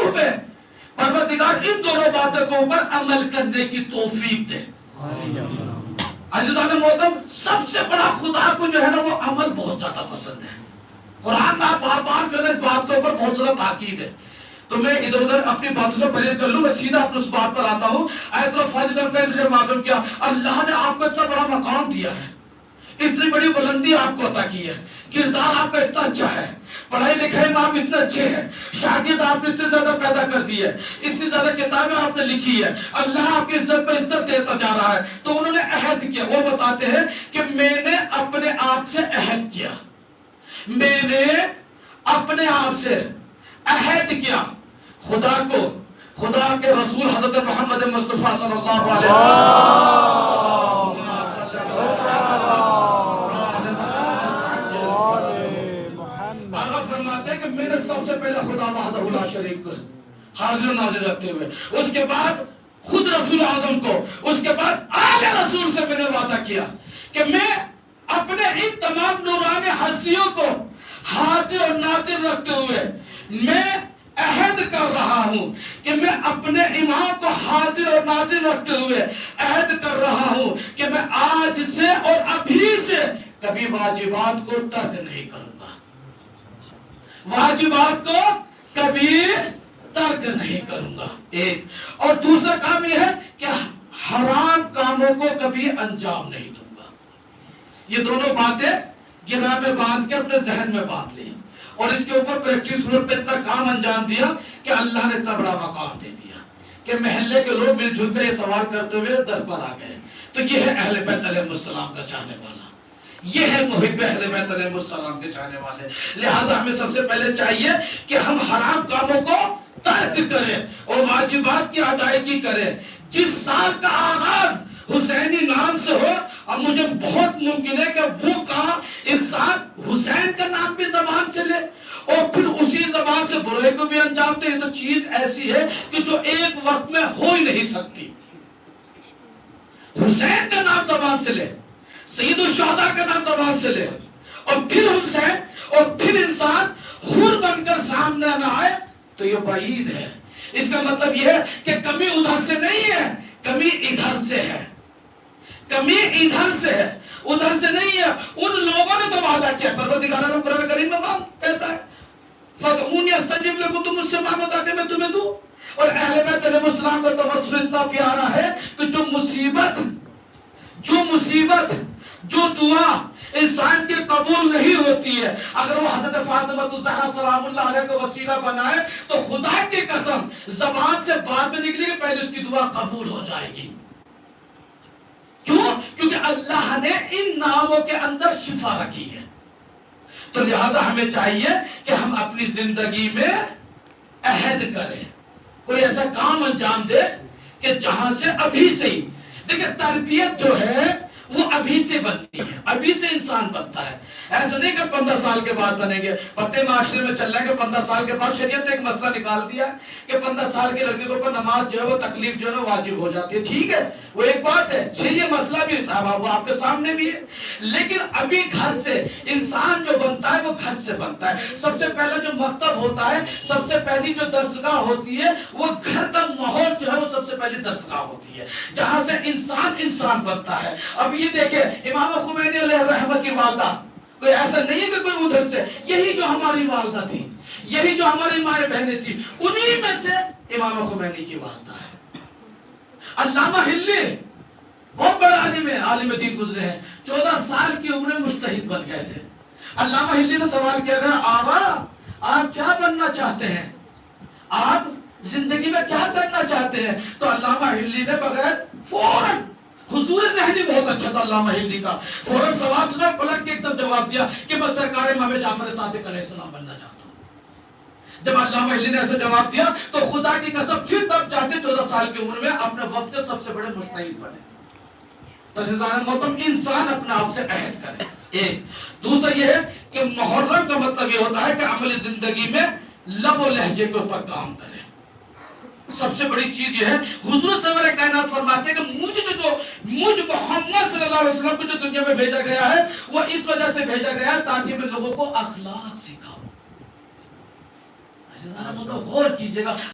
روح میں پروردگار ان دونوں باتوں کے اوپر عمل کرنے کی توفیق دے۔ عزیزان محترم، سب سے بڑا خدا کو جو ہے نا وہ عمل بہت زیادہ پسند ہے۔ قرآن میں بار بار جو ہے اس بات کے اوپر بہت زیادہ تاکید ہے۔ تو میں ادھر ادھر اپنی باتوں سے پرہیز کر لوں، میں سیدھا اپنے اس بات پر آتا ہوں۔ آیت الفاظ سے جب معلوم کیا اللہ نے آپ کو اتنا بڑا مقام دیا ہے، اتنی بڑی بلندی آپ کو عطا کی ہے، کردار آپ کا اتنا اچھا ہے، پڑھائی لکھائی میں آپ اتنے اچھے ہیں، شاگرد آپ نے اتنے زیادہ پیدا کر دی ہے، اتنی زیادہ کتابیں آپ نے لکھی ہے، اللہ آپ کی عزت پہ عزت دیتا جا رہا ہے۔ تو انہوں نے عہد کیا، وہ بتاتے ہیں کہ میں نے اپنے آپ سے عہد کیا، میں نے اپنے آپ سے عہد کیا خدا کو، خدا کے رسول حضرت محمد مصطفیٰ صلی اللہ علیہ وسلم فرماتے ہیں کہ میں نے سب سے پہلے خدا وحدہ لا شریک کو حاضر و ناظر رکھتے ہوئے، اس کے بعد خود رسول اعظم کو، اس کے بعد آل رسول سے میں نے وعدہ کیا کہ میں اپنے ان تمام نورانی ہستیوں کو حاضر اور ناظر رکھتے ہوئے میں عہد کر رہا ہوں کہ میں اپنے امام کو حاضر اور ناظر رکھتے ہوئے عہد کر رہا ہوں کہ میں آج سے اور ابھی سے کبھی واجبات کو ترک نہیں کروں گا، واجبات کو کبھی ترک نہیں کروں گا، ایک۔ اور دوسرا کام یہ ہے کہ حرام کاموں کو کبھی انجام نہیں دوں گا۔ یہ دونوں باتیں گرہ میں باندھ کے اپنے ذہن میں باندھ لی، اور اس کے اوپر پریکٹس روڈ پہ اتنا کام انجام دیا کہ اللہ نے اتنا بڑا مقام دے دیا کہ محلے کے لوگ مل جل کر یہ سوال کرتے ہوئے در پر آ گئے۔ تو یہ ہے اہل بیت علیہ السلام کا چاہنے والا، یہ ہے محب اہل بیت علیہ السلام کے چاہنے والے۔ لہذا ہمیں سب سے پہلے چاہیے کہ ہم حرام کاموں کو ترک کریں اور واجبات کی ادائیگی کریں۔ جس سال کا آغاز حسینی نام سے ہو، اب مجھے بہت ممکن ہے کہ وہ کام انسان حسین کا نام بھی زبان سے لے اور پھر اسی زبان سے برے کو بھی انجام دے۔ یہ تو چیز ایسی ہے کہ جو ایک وقت میں ہو ہی نہیں سکتی۔ حسین کا نام زبان سے لے، سید الشہداء کا نام زبان سے لے، اور پھر حسین، اور پھر انسان حر بن کر سامنے نہ آئے تو یہ بعید ہے۔ اس کا مطلب یہ ہے کہ کمی ادھر سے نہیں ہے، کمی ادھر سے ہے، کمی ادھر سے ہے، ادھر سے نہیں ہے۔ ان لوگوں نے تو وعدہ کیا، پروردگار عالم قرآن کریم میں کہتا ہے فَادْعُونِی اسْتَجِبْ لَکُمْ، تم مجھ سے مانگو تاکہ میں تمہیں دوں۔ اور اہل بیت علیہ السلام کا توسل اتنا پیارا ہے کہ جو مصیبت، جو دعا انسان کے قبول نہیں ہوتی ہے، اگر وہ حضرت فاطمہ الزہرا سلام اللہ علیہ کو وسیلہ بنائے تو خدا کی قسم زبان سے بعد میں نکلے گی، پہلے اس کی دعا قبول ہو جائے گی۔ کیوں؟ کیونکہ اللہ نے ان ناموں کے اندر شفا رکھی ہے۔ تو لہذا ہمیں چاہیے کہ ہم اپنی زندگی میں عہد کریں، کوئی ایسا کام انجام دے کہ جہاں سے ابھی سے ہی، دیکھیں تربیت جو ہے وہ ابھی سے بنتی ہے، ابھی سے انسان بنتا ہے۔ ایسا نہیں کہ 15 سال کے بعد بنیں گے۔ پتے معاشرے میں چل رہا ہے کہ 15 سال کے بعد شریعت نے ایک مسئلہ نکال دیا ہے کہ 15 سال کے لڑکے کے اوپر نماز جو ہے وہ تکلیف جو ہے نا واجب ہو جاتی ہے۔ ٹھیک ہے، وہ ایک بات ہے، یہ مسئلہ بھی وہ آپ کے سامنے بھی ہے، لیکن ابھی گھر سے انسان جو بنتا ہے وہ گھر سے بنتا ہے۔ سب سے پہلا جو مکتب ہوتا ہے، سب سے پہلی جو درسگاہ ہوتی ہے، وہ گھر کا ماحول جو ہے وہ سب سے پہلی درسگاہ ہوتی ہے، جہاں سے انسان بنتا ہے۔ اب یہ دیکھیں امام خمینی علیہ الرحمہ کی والدہ، کوئی ایسا نہیں ہے کہ کوئی ادھر سے، یہی جو ہماری والدہ تھی، یہی جو ہماری مائیں بہنیں تھی، انہی میں سے امام خمینی کی والدہ ہے۔ علامہ ہلی بہت بڑا عالم ہے، عالم دین گزرے ہیں، 14 سال کی عمر میں مجتہد بن گئے تھے۔ علامہ ہلی نے سوال کیا گیا، آبا آپ کیا بننا چاہتے ہیں، آپ زندگی میں کیا کرنا چاہتے ہیں؟ تو علامہ ہلی نے بغیر فوراً، حضور ذہنی بہت اچھا تھا علامہ ہلی کا، فوراً سوال سنا، پلٹ کے ایک دم جواب دیا کہ میں سرکار امام جعفر صادق علیہ السلام بننا چاہتا ہوں۔ جب علامہ ہلی نے ایسے جواب دیا تو خدا کی قسم پھر تب جا کے 14 سال کی عمر میں اپنے وقت کے سب سے بڑے مجتہد بنے۔ تو عزیزان محترم، انسان اپنے آپ سے عہد کرے، ایک۔ دوسرا یہ ہے کہ محرم کا مطلب یہ ہوتا ہے کہ عملی زندگی میں لب و لہجے کے اوپر کام کرے۔ سب سے بڑی چیز یہ ہے، حضور سرور کائنات فرماتے ہیں کہ مجھ محمد صلی اللہ علیہ وسلم کو جو دنیا میں بھیجا گیا ہے وہ اس وجہ سے بھیجا گیا ہے تاکہ میں لوگوں کو اخلاق سکھاؤں۔ غور کیجئے گا۔